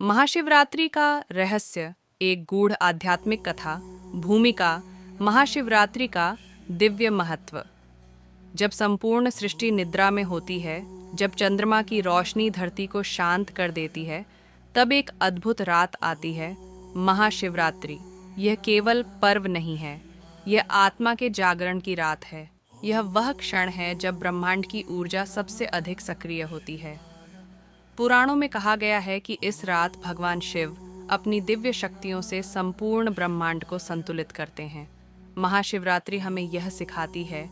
महाशिवरात्रि का रहस्य एक गूढ़ आध्यात्मिक कथा, भूमिका, महाशिवरात्रि का दिव्य महत्व। जब संपूर्ण सृष्टि निद्रा में होती है, जब चंद्रमा की रोशनी धरती को शांत कर देती है, तब एक अद्भुत रात आती है, महाशिवरात्रि। यह केवल पर्व नहीं है, यह आत्मा के जागरण की रात है। यह वह क्षण है जब ब्रह्मांड की ऊर्जा सबसे अधिक सक्रिय होती है। पुराणों में कहा गया है कि इस रात भगवान शिव अपनी दिव्य शक्तियों से संपूर्ण ब्रह्मांड को संतुलित करते हैं। महाशिवरात्रि हमें यह सिखाती है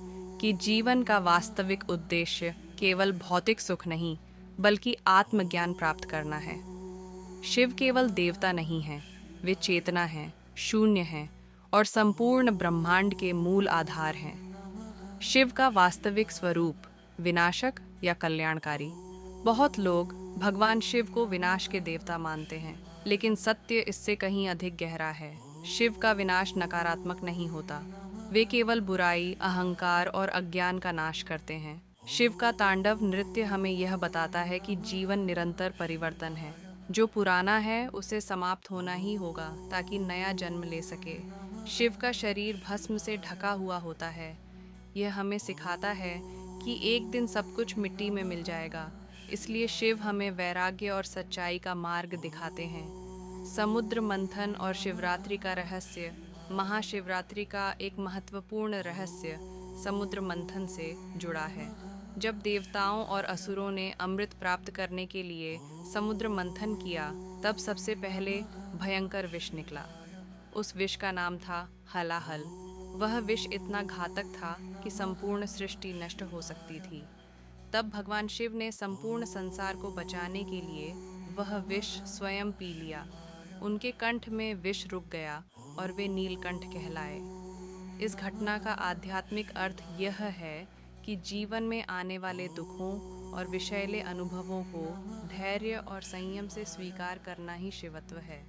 कि जीवन का वास्तविक उद्देश्य केवल भौतिक सुख नहीं, बल्कि आत्मज्ञान प्राप्त करना है। शिव केवल देवता नहीं हैं, वे चेतना हैं, शून्य हैं और संपूर्ण ब्रह्मांड के मूल आधार हैं। शिव का वास्तविक स्वरूप विनाशक या कल्याणकारी। बहुत लोग भगवान शिव को विनाश के देवता मानते हैं, लेकिन सत्य इससे कहीं अधिक गहरा है। शिव का विनाश नकारात्मक नहीं होता, वे केवल बुराई, अहंकार और अज्ञान का नाश करते हैं। शिव का तांडव नृत्य हमें यह बताता है कि जीवन निरंतर परिवर्तन है। जो पुराना है उसे समाप्त होना ही होगा ताकि नया जन्म ले सके। शिव का शरीर भस्म से ढका हुआ होता है। यह हमें सिखाता है कि एक दिन सब कुछ मिट्टी में मिल जाएगा। इसलिए शिव हमें वैराग्य और सच्चाई का मार्ग दिखाते हैं। समुद्र मंथन और शिवरात्रि का रहस्य। महाशिवरात्रि का एक महत्वपूर्ण रहस्य समुद्र मंथन से जुड़ा है। जब देवताओं और असुरों ने अमृत प्राप्त करने के लिए समुद्र मंथन किया, तब सबसे पहले भयंकर विष निकला। उस विष का नाम था हलाहल। वह विष इतना घातक था कि संपूर्ण सृष्टि नष्ट हो सकती थी। तब भगवान शिव ने संपूर्ण संसार को बचाने के लिए वह विष स्वयं पी लिया। उनके कंठ में विष रुक गया और वे नीलकंठ कहलाए। इस घटना का आध्यात्मिक अर्थ यह है कि जीवन में आने वाले दुखों और विषैले अनुभवों को धैर्य और संयम से स्वीकार करना ही शिवत्व है।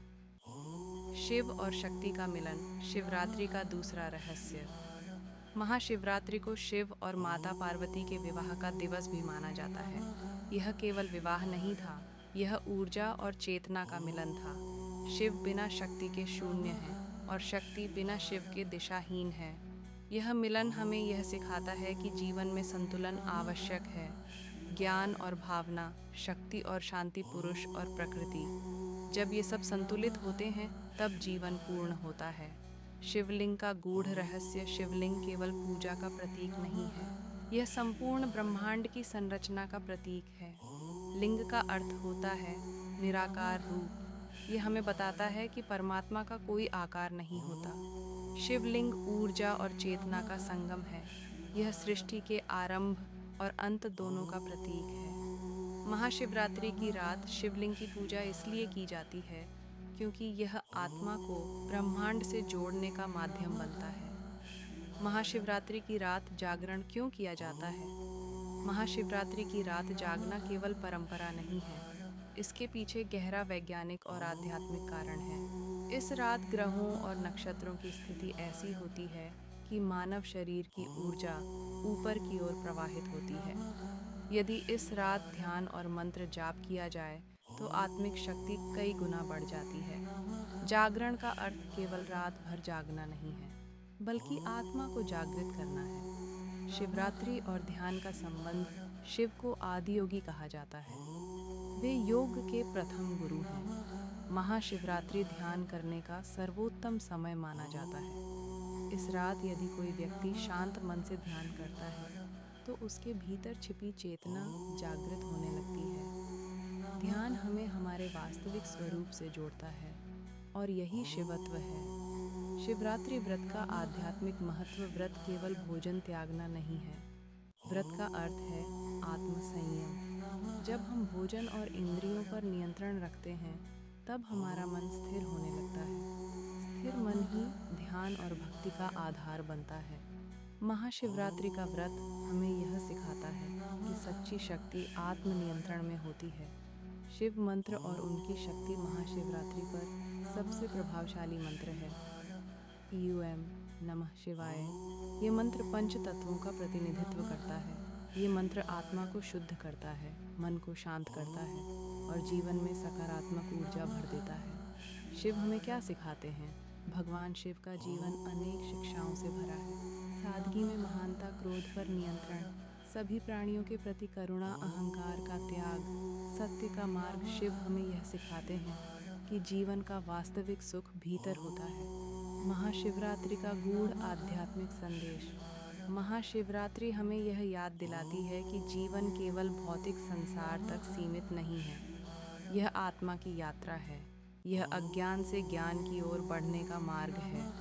शिव और शक्ति का मिलन, शिवरात्रि का दूसरा रहस्य। महाशिवरात्रि को शिव और माता पार्वती के विवाह का दिवस भी माना जाता है। यह केवल विवाह नहीं था, यह ऊर्जा और चेतना का मिलन था। शिव बिना शक्ति के शून्य है और शक्ति बिना शिव के दिशाहीन है। यह मिलन हमें यह सिखाता है कि जीवन में संतुलन आवश्यक है। ज्ञान और भावना, शक्ति और शांति, पुरुष और प्रकृति, जब ये सब संतुलित होते हैं तब जीवन पूर्ण होता है। शिवलिंग का गूढ़ रहस्य। शिवलिंग केवल पूजा का प्रतीक नहीं है, यह संपूर्ण ब्रह्मांड की संरचना का प्रतीक है। लिंग का अर्थ होता है निराकार रूप। यह हमें बताता है कि परमात्मा का कोई आकार नहीं होता। शिवलिंग ऊर्जा और चेतना का संगम है। यह सृष्टि के आरंभ और अंत दोनों का प्रतीक है। महाशिवरात्रि की रात शिवलिंग की पूजा इसलिए की जाती है क्योंकि यह आत्मा को ब्रह्मांड से जोड़ने का माध्यम बनता है। महाशिवरात्रि की रात जागरण क्यों किया जाता है? महाशिवरात्रि की रात जागना केवल परंपरा नहीं है, इसके पीछे गहरा वैज्ञानिक और आध्यात्मिक कारण है। इस रात ग्रहों और नक्षत्रों की स्थिति ऐसी होती है कि मानव शरीर की ऊर्जा ऊपर की ओर प्रवाहित होती है। यदि इस रात ध्यान और मंत्र जाप किया जाए तो आत्मिक शक्ति कई गुना बढ़ जाती है। जागरण का अर्थ केवल रात भर जागना नहीं है, बल्कि आत्मा को जागृत करना है। शिवरात्रि और ध्यान का संबंध। शिव को आदि योगी कहा जाता है, वे योग के प्रथम गुरु हैं। महाशिवरात्रि ध्यान करने का सर्वोत्तम समय माना जाता है। इस रात यदि कोई व्यक्ति शांत मन से ध्यान करता है तो उसके भीतर छिपी चेतना जागृत होने लगती है। ध्यान हमें हमारे वास्तविक स्वरूप से जोड़ता है और यही शिवत्व है। शिवरात्रि व्रत का आध्यात्मिक महत्व। व्रत केवल भोजन त्यागना नहीं है, व्रत का अर्थ है आत्म संयम। जब हम भोजन और इंद्रियों पर नियंत्रण रखते हैं तब हमारा मन स्थिर होने लगता है। स्थिर मन ही ध्यान और भक्ति का आधार बनता है। महाशिवरात्रि का व्रत हमें यह सिखाता है कि सच्ची शक्ति आत्मनियंत्रण में होती है। शिव मंत्र और उनकी शक्ति। महाशिवरात्रि पर सबसे प्रभावशाली मंत्र है ईयूएम नमः शिवाय। ये मंत्र पंच तत्वों का प्रतिनिधित्व करता है। ये मंत्र आत्मा को शुद्ध करता है, मन को शांत करता है और जीवन में सकारात्मक ऊर्जा भर देता है। शिव हमें क्या सिखाते हैं? भगवान शिव का जीवन अनेक शिक्षाओं से भरा है। सादगी में महानता, क्रोध पर नियंत्रण, सभी प्राणियों के प्रति करुणा, अहंकार का त्याग, सत्य का मार्ग। शिव हमें यह सिखाते हैं कि जीवन का वास्तविक सुख भीतर होता है। महाशिवरात्रि का गूढ़ आध्यात्मिक संदेश। महाशिवरात्रि हमें यह याद दिलाती है कि जीवन केवल भौतिक संसार तक सीमित नहीं है। यह आत्मा की यात्रा है। यह अज्ञान से ज्ञान की ओर बढ़ने का मार्ग है।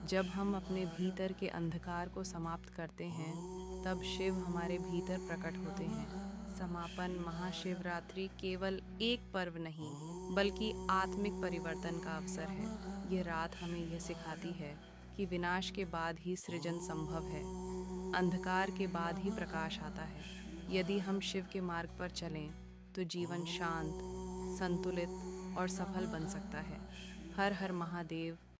जब हम अपने भीतर के अंधकार को समाप्त करते हैं, तब शिव हमारे भीतर प्रकट होते हैं। समापन। महाशिवरात्रि केवल एक पर्व नहीं, बल्कि आत्मिक परिवर्तन का अवसर है। यह रात हमें यह सिखाती है कि विनाश के बाद ही सृजन संभव है। अंधकार के बाद ही प्रकाश आता है। यदि हम शिव के मार्ग पर चलें, तो जीवन शांत, संतुलित और सफल बन सकता है। हर हर महादेव।